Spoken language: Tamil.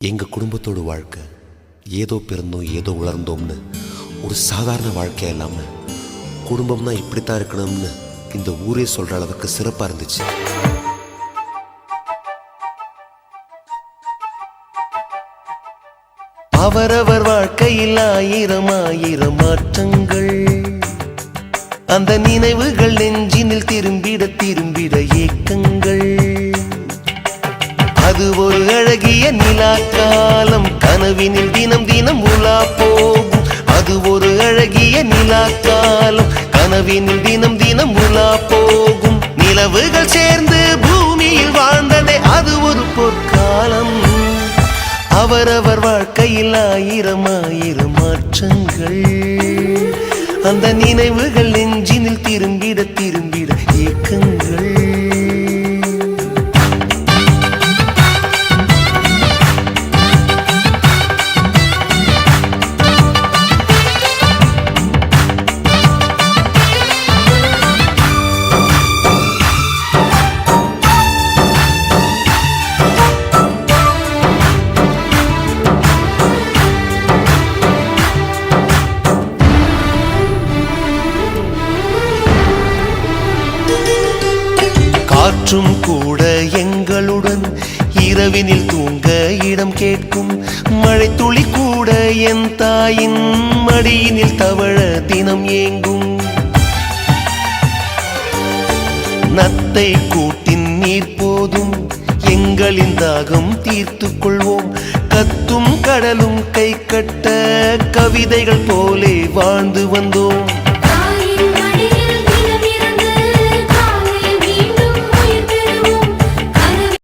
எங்கள் குடும்பத்தோட வாழ்க்கை ஏதோ பிறந்தோம் ஏதோ வளர்ந்தோம்னு ஒரு சாதாரண வாழ்க்கை இல்லாமல் குடும்பம்னா இப்படித்தான் இருக்கணும்னு இந்த ஊரே சொல்கிற அளவுக்கு சிறப்பாக இருந்துச்சு. அவரவர் வாழ்க்கையில் ஆயிரம் ஆயிரம் மாற்றங்கள், அந்த நினைவுகள் நெஞ்சினில் திரும்பிட திரும்பிட ஏக்கங்கள். அது ஒரு அழகிய நிலா காலம், கனவினில் தினம் தினம் உலா போகும். அது ஒரு அழகிய நிலா காலம், கனவினில் தினம் தினம் உலா போகும். நிலவுகள் சேர்ந்து பூமியில் வாழ்ந்ததே அது ஒரு பொற்காலம். அவரவர் வாழ்க்கையில் ஆயிரம் ஆயிரம் மாற்றங்கள், அந்த நினைவுகள் நெஞ்சினில் திரும்பிட திரும்பிட ஏக்கங்கள். காற்றும் கூட எங்களுடன் இரவினில் தூங்க இடம் கேட்கும். மழை துளி கூட என் தாயின் மடியினில் தவழ தினம் ஏங்கும். நத்தை கூட்டின் நீர் போதும், எங்களின் தாகம் தீர்த்து கொள்வோம். கத்தும் கடலும் கை கட்ட கவிதைகள் போலே வாழ்ந்து வந்தோம்.